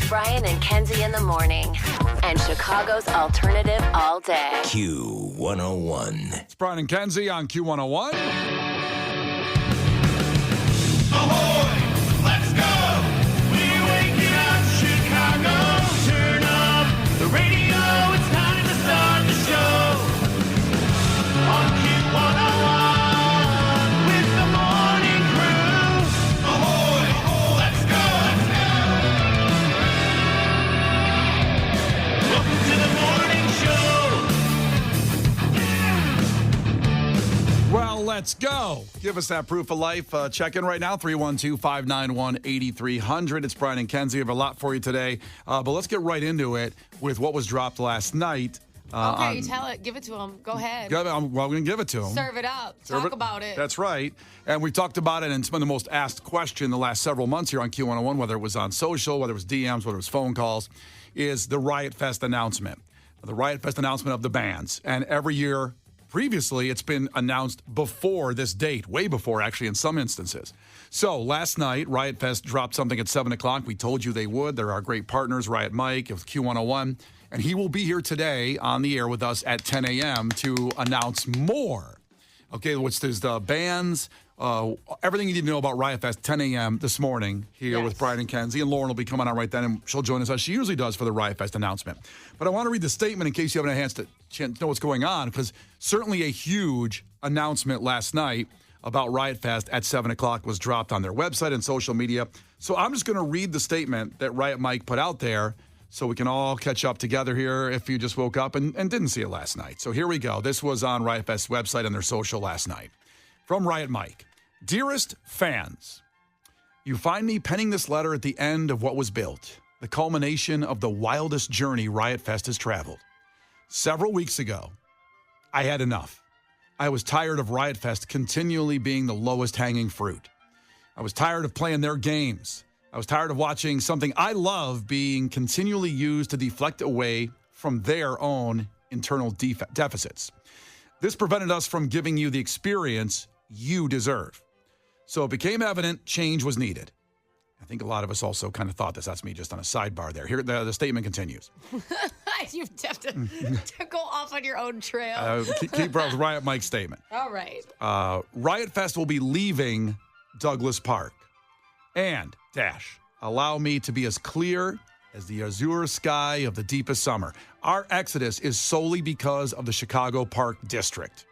Brian and Kenzie in the morning. And Chicago's alternative all day. Q101. It's Brian and Kenzie on Q101. Ahoy! Let's go! We're waking up Chicago. Turn up the radio. It's time to start the show. On Q101 with the morning crew. Ahoy! Let's go! Welcome to the morning show. Well, let's go. Give us that proof of life. Check in right now, 312-591-8300. It's Brian and Kenzie. We have a lot for you today. But let's get right into it with what was dropped last night. Okay, tell it. Give it to him. Go ahead. Well, we're going to give it to him. Serve it up. Talk about it. That's right. And we talked about it, and it's been the most asked question the last several months here on Q101, whether it was on social, whether it was DMs, whether it was phone calls, is the Riot Fest announcement. The Riot Fest announcement of the bands. And every year previously, it's been announced before this date, way before, actually, in some instances. So last night, Riot Fest dropped something at 7 o'clock. We told you they would. They're our great partners, Riot Mike of Q101. And he will be here today on the air with us at 10 a.m. to announce more. Okay, which is the bands, everything you need to know about Riot Fest, 10 a.m. this morning here with Brian and Kenzie. And Lauren will be coming on right then, and she'll join us as she usually does for the Riot Fest announcement. But I want to read the statement in case you haven't had a chance to know what's going on, because certainly a huge announcement last night about Riot Fest at 7 o'clock was dropped on their website and social media. So I'm just going to read the statement that Riot Mike put out there so we can all catch up together here if you just woke up and didn't see it last night. So here we go. This was on Riot Fest's website and their social last night. From Riot Mike. Dearest fans, you find me penning this letter at the end of what was built, the culmination of the wildest journey Riot Fest has traveled. Several weeks ago, I had enough. I was tired of Riot Fest continually being the lowest hanging fruit. I was tired of playing their games. I was tired of watching something I love being continually used to deflect away from their own internal deficits. This prevented us from giving you the experience you deserve. So it became evident change was needed. I think a lot of us also kind of thought this. That's me just on a sidebar there. Here, the statement continues. You have to go off on your own trail. Keep with Riot Mike's statement. All right. Riot Fest will be leaving Douglas Park. And, allow me to be as clear as the azure sky of the deepest summer. Our exodus is solely because of the Chicago Park District.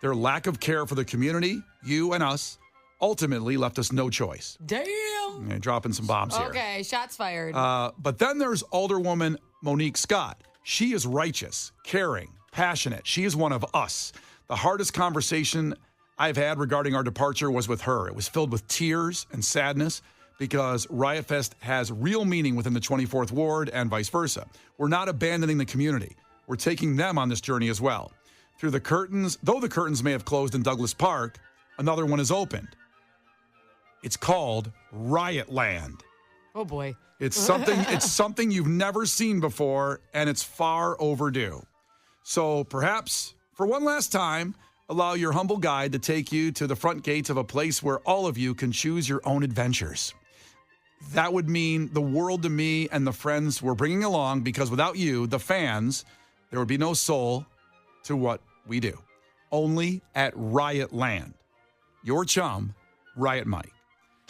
Their lack of care for the community, you and us, ultimately left us no choice. Damn. Dropping some bombs here. Okay, shots fired. But then there's Alderwoman Monique Scott. She is righteous, caring, passionate. She is one of us. The hardest conversation I've had regarding our departure was with her. It was filled with tears and sadness because Riot Fest has real meaning within the 24th Ward and vice versa. We're not abandoning the community. We're taking them on this journey as well. Through the curtains, though the curtains may have closed in Douglas Park, another one is opened. It's called Riot Land. Oh boy. It's something you've never seen before, and it's far overdue. So perhaps for one last time, allow your humble guide to take you to the front gates of a place where all of you can choose your own adventures. That would mean the world to me and the friends we're bringing along, because without you, the fans, there would be no soul to what we do. Only at Riot Land. Your chum, Riot Mike.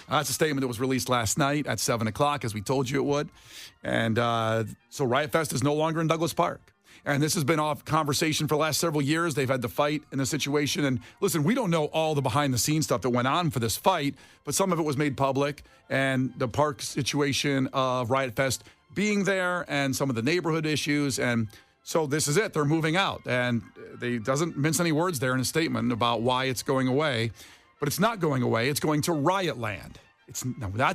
That's a statement that was released last night at 7 o'clock, as we told you it would. And so Riot Fest is no longer in Douglas Park. And this has been off conversation for the last several years. They've had to fight in a situation. And listen, we don't know all the behind-the-scenes stuff that went on for this fight, but some of it was made public. And the park situation of Riot Fest being there and some of the neighborhood issues. And so this is it. They're moving out. And they doesn't mince any words there in a statement about why it's going away. But it's not going away. It's going to Riot Land.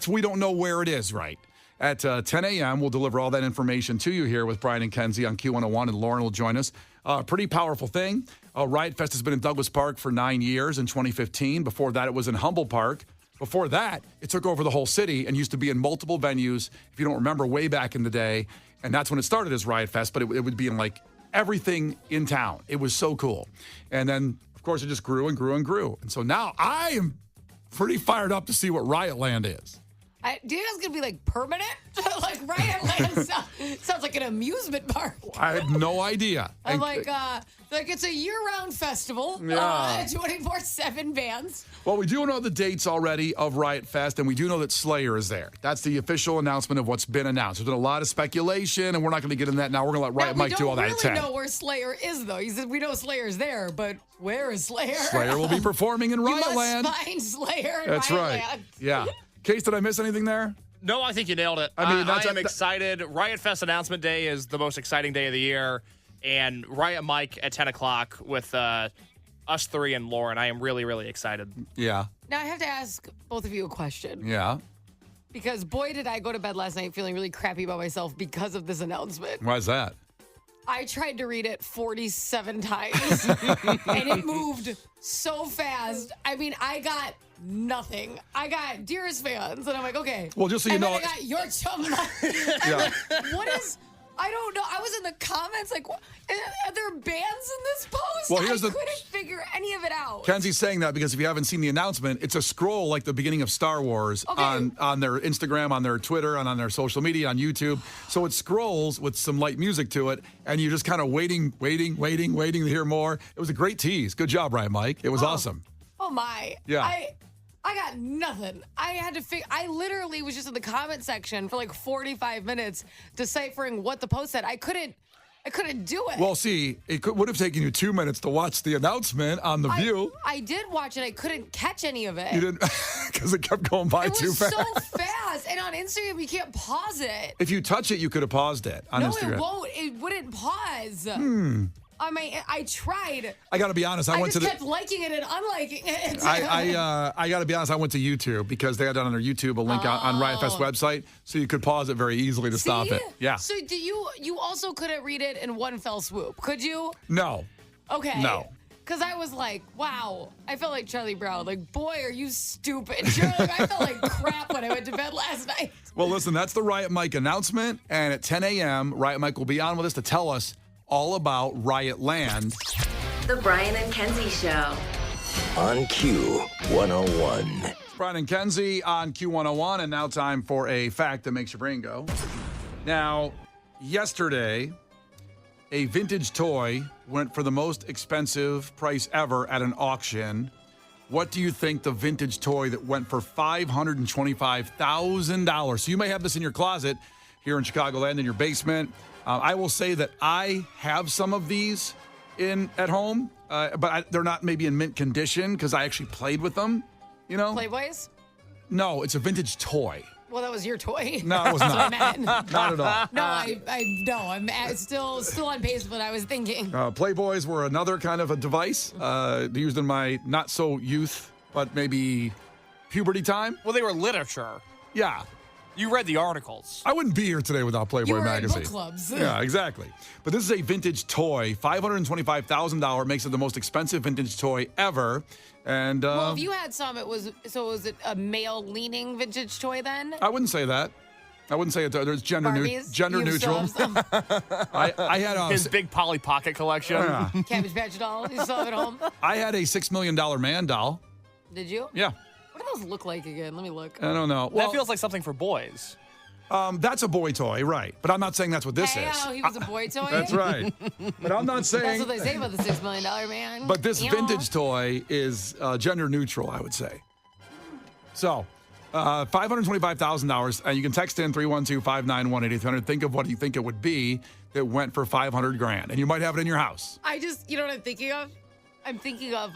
We don't know where it is, right? At 10 a.m., we'll deliver all that information to you here with Brian and Kenzie on Q101, and Lauren will join us. Pretty powerful thing. Riot Fest has been in Douglas Park for 9 years in 2015. Before that, it was in Humboldt Park. Before that, it took over the whole city and used to be in multiple venues, if you don't remember, way back in the day. And that's when it started as Riot Fest, but it would be in, like, everything in town. It was so cool. And then, of course, it just grew and grew and grew. And so now I am pretty fired up to see what Riot Land is. Do you think it's going to be like permanent? Like Riot Land sounds like an amusement park. I had no idea. I'm like it's a year-round festival. Yeah. 24/7 bands. Well, we do know the dates already of Riot Fest, and we do know that Slayer is there. That's the official announcement of what's been announced. There's been a lot of speculation, and we're not going to get into that now. We're going to let Riot Mike do all that at 10. We don't really know where Slayer is, though. He said we know Slayer's there, but where is Slayer? Slayer will be performing in Riot Land. You must find Slayer in That's Riot right. Land. Yeah. Case, did I miss anything there? No, I think you nailed it. I mean, I am excited. Riot Fest announcement day is the most exciting day of the year. And Riot Mike at 10 o'clock with us three and Lauren. I am really, really excited. Yeah. Now, I have to ask both of you a question. Yeah. Because, boy, did I go to bed last night feeling really crappy about myself because of this announcement. Why is that? I tried to read it 47 times, and it moved so fast. I mean, I got nothing. I got Dearest fans, and I'm like, okay. Well, just so you and know. then I got your chum. Yeah. Like, what is... I don't know. I was in the comments like, what? Are there bands in this post? Well, I couldn't figure any of it out. Kenzie's saying that because if you haven't seen the announcement, it's a scroll like the beginning of Star Wars on their Instagram, on their Twitter, and on their social media, on YouTube. So it scrolls with some light music to it, and you're just kind of waiting to hear more. It was a great tease. Good job, Ryan Mike. It was awesome. Oh, my. Yeah. I got nothing. I had to figure. I literally was just in the comment section for like 45 minutes deciphering what the post said. I couldn't do it. Well, see, would have taken you 2 minutes to watch the announcement on The View. I did watch it. I couldn't catch any of it. You didn't, because it kept going by too fast. It was so fast. And on Instagram, you can't pause it. If you touch it, you could have paused it on Instagram. No, it won't. It wouldn't pause. I mean, I tried. I got to be honest. I kept liking it and unliking it. I got to be honest. I went to YouTube because they had on their YouTube a link on Riot Fest website, so you could pause it very easily to stop it. Yeah. So you also couldn't read it in one fell swoop, could you? No. Okay. No. Because I was like, wow. I felt like Charlie Brown. Like, boy, are you stupid. Charlie, I felt like crap when I went to bed last night. Well, listen, that's the Riot Mike announcement, and at 10 a.m., Riot Mike will be on with us to tell us all about Riot Land. The Brian and Kenzie Show. On Q101. Brian and Kenzie on Q101, and now time for a fact that makes your brain go. Now, yesterday, a vintage toy went for the most expensive price ever at an auction. What do you think the vintage toy that went for $525,000? So you may have this in your closet here in Chicagoland, in your basement. I will say that I have some of these at home, but they're not maybe in mint condition because I actually played with them, you know? Playboys? No, it's a vintage toy. Well, that was your toy. No, it was not. That's what I meant. Not at all. No, I'm still on pace with what I was thinking. Playboys were another kind of a device used in my not so youth, but maybe puberty time. Well, they were literature. Yeah. You read the articles. I wouldn't be here today without Playboy You were magazine. in book clubs. Yeah, exactly. But this is a vintage toy. $525,000 makes it the most expensive vintage toy ever. And Well, if you had some, was it a male-leaning vintage toy then? I wouldn't say that. I wouldn't say it. There's gender Barbies? gender You neutral. still have some? I had His big Polly Pocket collection. yeah. Cabbage Patch doll. You still have it at home? I had a $6 million man doll. Did you? Yeah. What do those look like again? Let me look. I don't know. That feels like something for boys. That's a boy toy, right? But I'm not saying that's what this Hey, is. oh, he was a boy toy? That's right. But I'm not saying. That's what they say about the $6 million man. But this Yeah. vintage toy is gender neutral, I would say. So, $525,000, and you can text in 312-591-8300. Think of what you think it would be that went for $500,000, and you might have it in your house. you know what I'm thinking of? I'm thinking of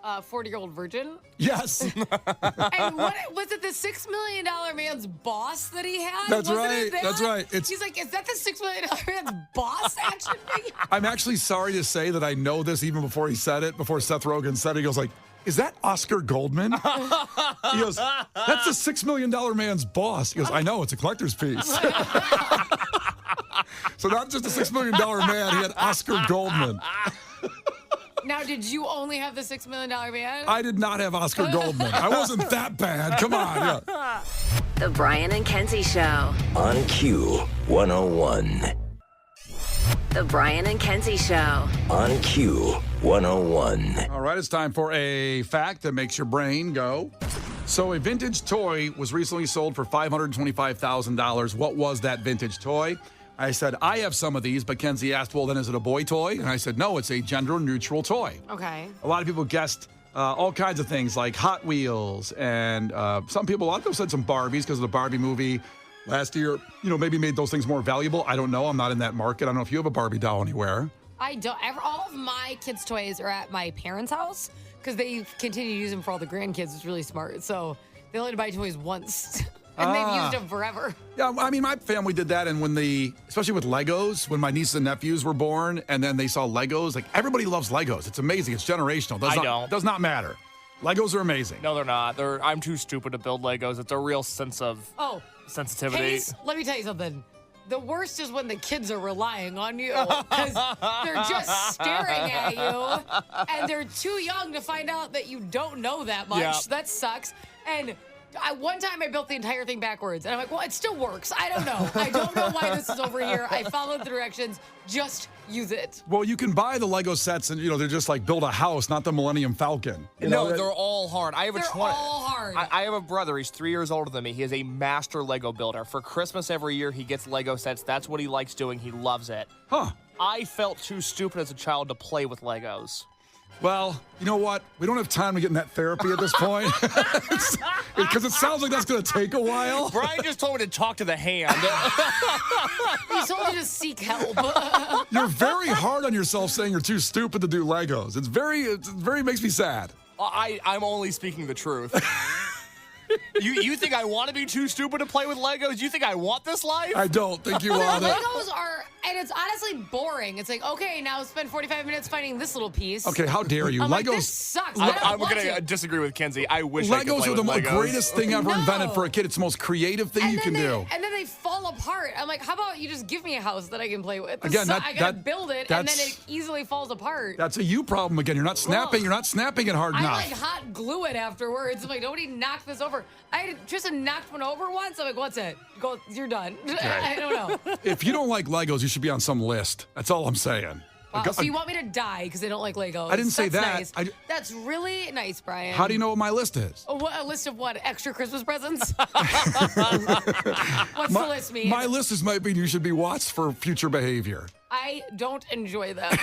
40-year-old virgin. Yes, And what was it? The $6 million man's boss that he had? That's Wasn't right, it that? that's right. He's like, is that the $6 million man's boss action figure? I'm actually sorry to say that I know this even before he said it. Before Seth Rogen said it, he goes like, "Is that Oscar Goldman?" He goes, "That's the $6 million man's boss." He goes, "I know, it's a collector's piece." So not just a $6 million man, he had Oscar Goldman. Now, did you only have the $6 million man? I did not have Oscar Goldman. I wasn't that bad. Come on. Yeah. The Brian and Kenzie Show. On Q101. The Brian and Kenzie Show. On Q101. All right, it's time for a fact that makes your brain go. So a vintage toy was recently sold for $525,000. What was that vintage toy? I said, I have some of these, but Kenzie asked, well, then is it a boy toy? And I said, no, it's a gender-neutral toy. Okay. A lot of people guessed all kinds of things like Hot Wheels, and a lot of people said some Barbies because of the Barbie movie last year, maybe made those things more valuable. I don't know. I'm not in that market. I don't know if you have a Barbie doll anywhere. I don't. All of my kids' toys are at my parents' house because they continue to use them for all the grandkids. It's really smart. So they only buy toys once, and they've used them forever. Yeah, I mean, my family did that, and especially with Legos, when my nieces and nephews were born, and then they saw Legos, like everybody loves Legos. It's amazing. It's generational. Does not matter. Legos are amazing. No, they're not. I'm too stupid to build Legos. It's a real sense of sensitivity. Case, let me tell you something. The worst is when the kids are relying on you because they're just staring at you and they're too young to find out that you don't know that much. Yeah. That sucks. And one time I built the entire thing backwards and I'm like, well, it still works. I don't know. I don't know why this is over here. I followed the directions. Just use it. Well, you can buy the Lego sets and, they're just like build a house, not the Millennium Falcon. No, they're all hard. They're all hard. I have a brother. He's 3 years older than me. He is a master Lego builder. For Christmas every year, he gets Lego sets. That's what he likes doing. He loves it. Huh. I felt too stupid as a child to play with Legos. Well, you know what? We don't have time to get in that therapy at this point. Because it sounds like that's going to take a while. Brian just told me to talk to the hand. He told you to seek help. You're very hard on yourself saying you're too stupid to do Legos. It very makes me sad. I'm only speaking the truth. You think I want to be too stupid to play with Legos? You think I want this life? I don't think you want it. Legos are, and it's honestly boring. It's like, okay, now spend 45 minutes finding this little piece. Okay, how dare you? I'm Legos. like, this sucks. I'm going to disagree with Kenzie. I wish I could Legos play are the with Legos. greatest thing ever invented for a kid. It's the most creative thing you can do. And then they fall apart. I'm like, how about you just give me a house that I can play with? Again, I gotta build it, and then that's- it easily falls apart. That's a you problem again. You're not snapping. Ugh. You're not snapping it hard I enough. like hot glue it afterwards. I'm like, nobody knocked this over. Tristan knocked one over once. I'm like, what's it? Go, you're done. I don't know. If you don't like Legos, you should be on some list. That's all I'm saying. Wow, so you want me to die because I don't like Legos? I didn't say That's that. Nice. That's really nice, Brian. How do you know what my list is? A list of what? Extra Christmas presents? What's the list mean? My list might be you should be watched for future behavior. I don't enjoy them.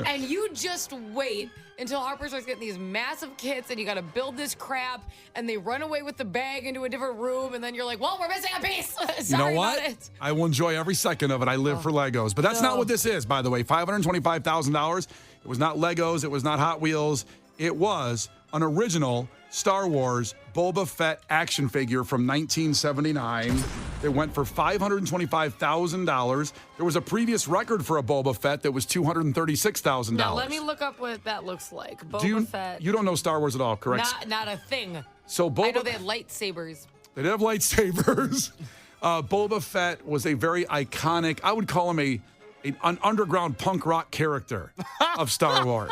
And you just wait until Harper starts getting these massive kits and you got to build this crap and they run away with the bag into a different room and then you're like, well, we're missing a piece. Sorry You know what? about it. I will enjoy every second of it. I live for Legos. But that's not what this is, by the way. $525,000. It was not Legos. It was not Hot Wheels. It was an original Star Wars Boba Fett action figure from 1979. It went for $525,000. There was a previous record for a Boba Fett that was $236,000. Now, let me look up what that looks like. Boba Fett. You don't know Star Wars at all, correct? Not a thing. So I know they had lightsabers. They did have lightsabers. Boba Fett was a very iconic, I would call him an underground punk rock character of Star Wars.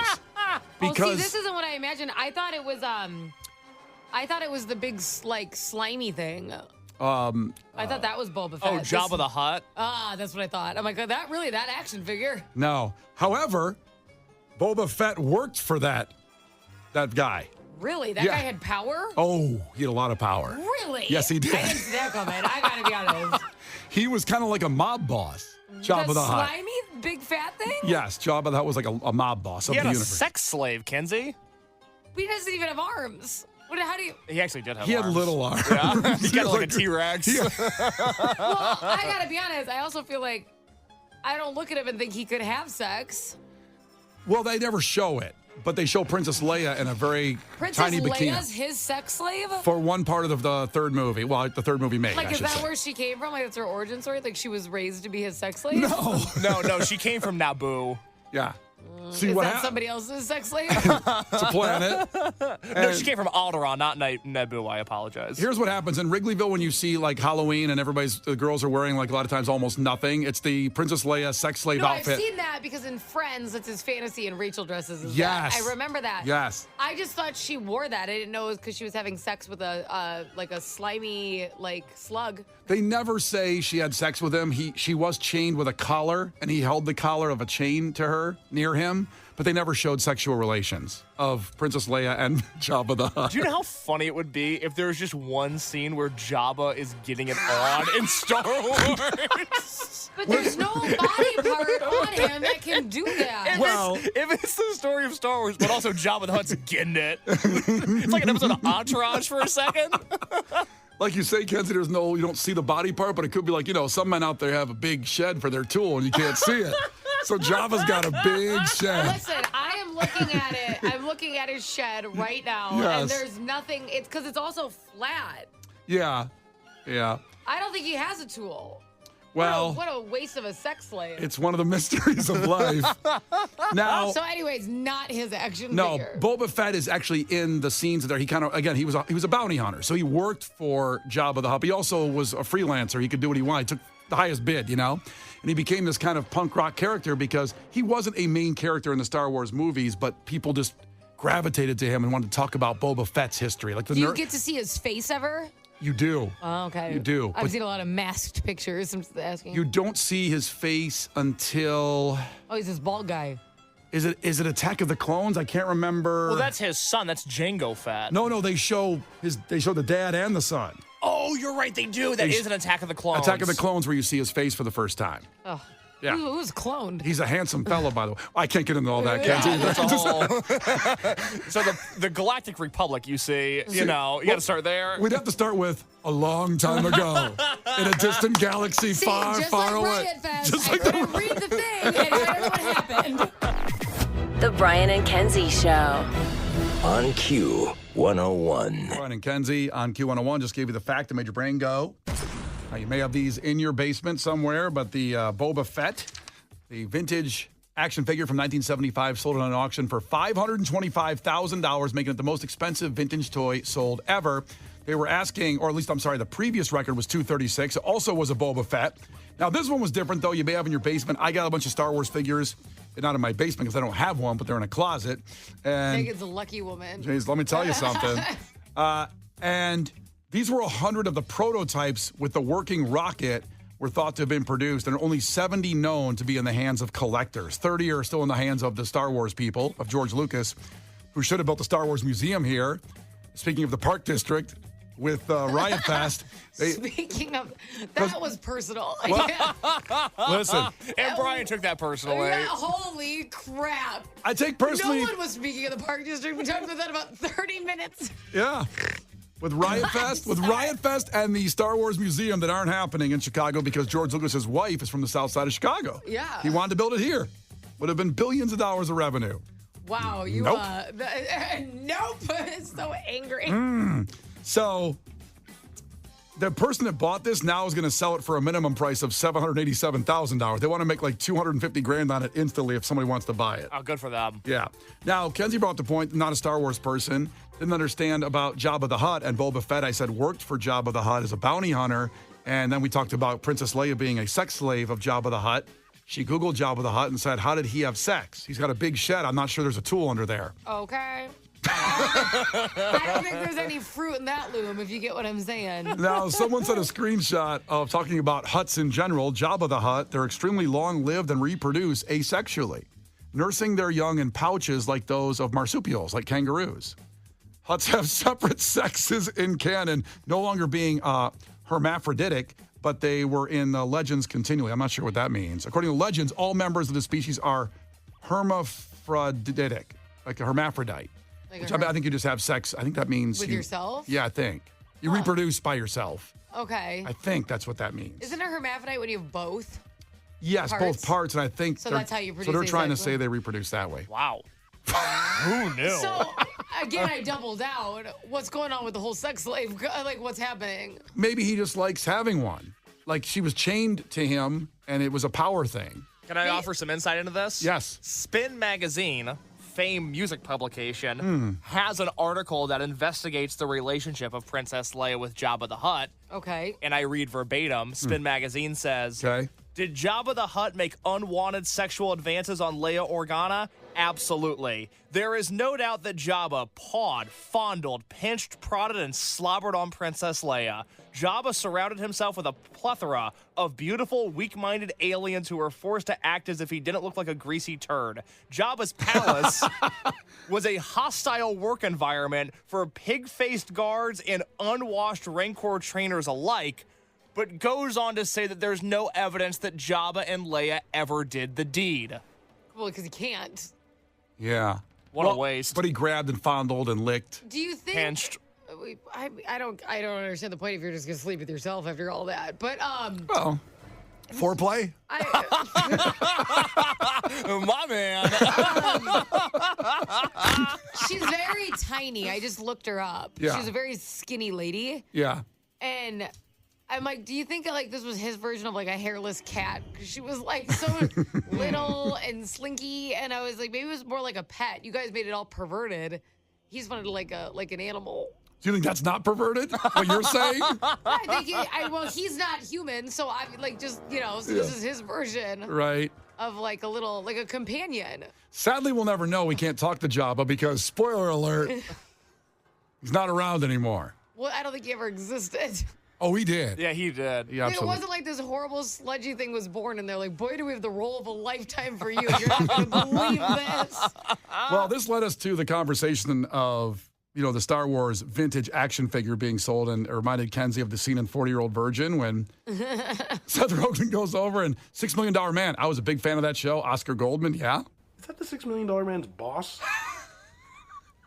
Because this isn't what I imagined. I thought it was the big slimy thing. I thought that was Boba Fett. Oh, Jabba the Hutt? That's what I thought. I'm like, that action figure? No. However, Boba Fett worked for that guy. Really? That guy had power? Oh, he had a lot of power. Really? Yes, he did. I didn't see that coming. I gotta be honest. He was kind of like a mob boss. Jabba the Hutt. Slimy, big fat thing? Yes, Jabba the Hutt was like a mob boss of He the had a universe. sex slave, Kenzie. He doesn't even have arms. How do you? He actually did have He arms. had little arms. Yeah? He got like a T-Rex. Yeah. Well, I gotta be honest. I also feel like I don't look at him and think he could have sex. Well, they never show it, but they show Princess Leia in a very Princess tiny bikini. Leia's his sex slave? For one part of the third movie. Well, the third movie made, Like, I is should that say. where she came from? Like, that's her origin story? Like, she was raised to be his sex slave? No. No, she came from Naboo. Yeah. See Is what that happened? somebody else's sex slave? It's a planet. No, And she came from Alderaan, not Naboo. I apologize. here's what happens in Wrigleyville when you see like Halloween and the girls are wearing like a lot of times almost nothing. It's the Princess Leia sex slave No, outfit. I've seen that because in Friends, it's his fantasy and Rachel dresses as Yes. that. I remember that. Yes. I just thought she wore that. I didn't know it was because she was having sex with a slimy slug. They never say she had sex with him. She was chained with a collar, and he held the collar of a chain to her near near him, but they never showed sexual relations of Princess Leia and Jabba the Hutt. Do you know how funny it would be if there was just one scene where Jabba is getting it on in Star Wars? But there's no body part on him that can do that. If it's the story of Star Wars, but also Jabba the Hutt's getting it. It's like an episode of Entourage for a second. Like you say, Kenzie, you don't see the body part, but it could be like, some men out there have a big shed for their tool and you can't see it. So Jabba's got a big shed. Listen, I am looking at it. I'm looking at his shed right now, and there's nothing. It's because it's also flat. Yeah. I don't think he has a tool. Well, what a waste of a sex slave. it's one of the mysteries of life. Now, So, anyways, not his action no, figure. Boba Fett is actually in the scenes there. He kind of, again, he was a bounty hunter, so he worked for Jabba the Hutt. But he also was a freelancer. He could do what he wanted. He took the highest bid, and he became this kind of punk rock character because he wasn't a main character in the Star Wars movies, but people just gravitated to him and wanted to talk about Boba Fett's history. Like do you get to see his face ever? You do. Oh, okay. You do. I've but seen a lot of masked pictures. I'm just asking. you don't see his face until. Oh, he's this bald guy. Is it Attack of the Clones? I can't remember. Well, that's his son. That's Jango Fett. No, they show the dad and the son. Oh, you're right. They do. That is an Attack of the Clones. Attack of the Clones, where you see his face for the first time. Oh. Yeah. Who's cloned? He's a handsome fellow, by the way. I can't get into all that, Kenzie. So the Galactic Republic, you see, you got to start there. We'd have to start with a long time ago in a distant galaxy far, just far like away. Riot Fest, Just I like couldn't read the thing, and I don't know what happened. The Brian and Kenzie Show. On Q 101. Brian and Kenzie on Q101 just gave you the fact that made your brain go. Now, you may have these in your basement somewhere, but the Boba Fett, the vintage action figure from 1975, sold at an auction for $525,000, making it the most expensive vintage toy sold ever. They were asking, or at least, I'm sorry, the previous record was $236. It also was a Boba Fett. Now, this one was different, though. You may have in your basement. I got a bunch of Star Wars figures. They're not in my basement because I don't have one, but they're in a closet. And Megan's a lucky woman. Jeez, let me tell you something. And these were 100 of the prototypes with the working rocket were thought to have been produced, and only 70 known to be in the hands of collectors. 30 are still in the hands of the Star Wars people, of George Lucas, who should have built the Star Wars Museum here. Speaking of the Park District, with Riot Fest. Speaking of, that was personal. Well, listen. And Brian took that personally. Yeah, holy crap. I take personally. No one was speaking of the Park District. We talked about that about 30 minutes. Yeah. With Riot Fest and the Star Wars Museum that aren't happening in Chicago because George Lucas's wife is from the south side of Chicago. Yeah. He wanted to build it here. Would have been billions of dollars of revenue. Wow, you Nope. nope. It's so angry. So the person that bought this now is going to sell it for a minimum price of $787,000. They want to make like $250,000 on it instantly if somebody wants to buy it. Oh, good for them. Yeah. Now, Kenzie brought up the point, not a Star Wars person, didn't understand about Jabba the Hutt and Boba Fett. I said worked for Jabba the Hutt as a bounty hunter. And then we talked about Princess Leia being a sex slave of Jabba the Hutt. She Googled Jabba the Hutt and said, how did he have sex? He's got a big shed. I'm not sure there's a tool under there. Okay. I don't think there's any fruit in that loom, if you get what I'm saying. Now, someone sent a screenshot of talking about Hutts in general. Jabba the Hutt, they're extremely long-lived and reproduce asexually, nursing their young in pouches like those of marsupials, like kangaroos. Hutts have separate sexes in canon, no longer being hermaphroditic, but they were in the legends continually. I'm not sure what that means. According to legends, all members of the species are hermaphroditic, like a hermaphrodite. Like Which I think you just have sex. I think that means with yourself? Yeah, I think. You reproduce by yourself. Okay. I think that's what that means. Isn't a hermaphrodite when you have both? Yes, parts? both parts, and I think So that's how you produce So they're trying to asexual? say they reproduce that way. Wow. Who knew? So, again, I doubled out. What's going on with the whole sex slave? Like, what's happening? Maybe he just likes having one. Like she was chained to him, and it was a power thing. Can I offer some insight into this? Yes. Spin Magazine, famed music publication, has an article that investigates the relationship of Princess Leia with Jabba the Hutt. Okay. And I read verbatim. Spin Magazine says, Okay. Did Jabba the Hutt make unwanted sexual advances on Leia Organa? Absolutely. There is no doubt that Jabba pawed, fondled, pinched, prodded, and slobbered on Princess Leia. Jabba surrounded himself with a plethora of beautiful, weak-minded aliens who were forced to act as if he didn't look like a greasy turd. Jabba's palace was a hostile work environment for pig-faced guards and unwashed Rancor trainers alike, but goes on to say that there's no evidence that Jabba and Leia ever did the deed. Well, because he can't. Yeah. What a waste. But he grabbed and fondled and licked. Do you think? Pinched. I don't understand the point if you're just gonna sleep with yourself after all that. But Well, foreplay? My man. She's very tiny. I just looked her up. Yeah. She's a very skinny lady. Yeah. And I'm like, do you think like this was his version of like a hairless cat? Because she was like so little and slinky, and I was like, maybe it was more like a pet. You guys made it all perverted. He just wanted like an animal. Do you think that's not perverted? What you're saying? I think he's not human, so I like just so this is his version Right. of like a companion. Sadly, we'll never know. We can't talk to Jabba because, spoiler alert, he's not around anymore. Well, I don't think he ever existed. Oh, he did. Yeah, he did. Yeah, It absolutely. wasn't like this horrible sludgy thing was born, and they're like, boy, do we have the role of a lifetime for you. You're not going to believe this. Well, this led us to the conversation of, the Star Wars vintage action figure being sold, and it reminded Kenzie of the scene in 40-Year-Old Virgin when Seth Rogen goes over and $6 Million Man. I was a big fan of that show. Oscar Goldman, yeah? Is that the $6 Million Man's boss?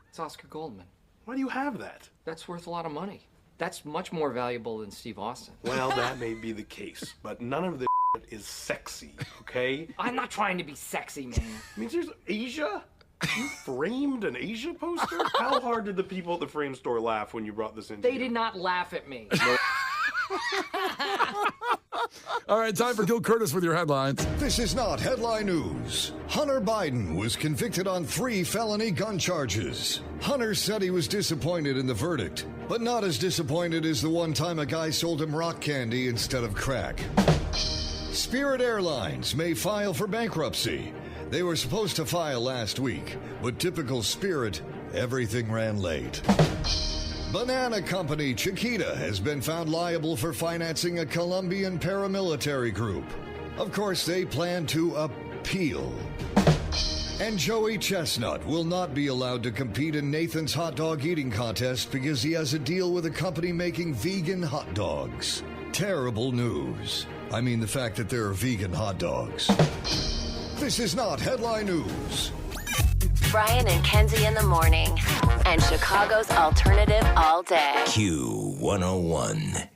It's Oscar Goldman. Why do you have that? That's worth a lot of money. That's much more valuable than Steve Austin. Well, that may be the case, but none of this is sexy, okay? I'm not trying to be sexy, man. I mean, there's Asia? You framed an Asia poster? How hard did the people at the frame store laugh when you brought this in? They did not laugh at me. All right, time for Gil Curtis with your headlines. This is not headline news. Hunter Biden was convicted on 3 felony gun charges. Hunter said he was disappointed in the verdict, but not as disappointed as the one time a guy sold him rock candy instead of crack. Spirit Airlines may file for bankruptcy. They were supposed to file last week, but typical Spirit, everything ran late. Banana company Chiquita has been found liable for financing a Colombian paramilitary group. Of course, they plan to appeal. And Joey Chestnut will not be allowed to compete in Nathan's hot dog eating contest because he has a deal with a company making vegan hot dogs. Terrible news. I mean the fact that there are vegan hot dogs. This is not headline news. Brian and Kenzie in the morning. And Chicago's alternative all day. Q101.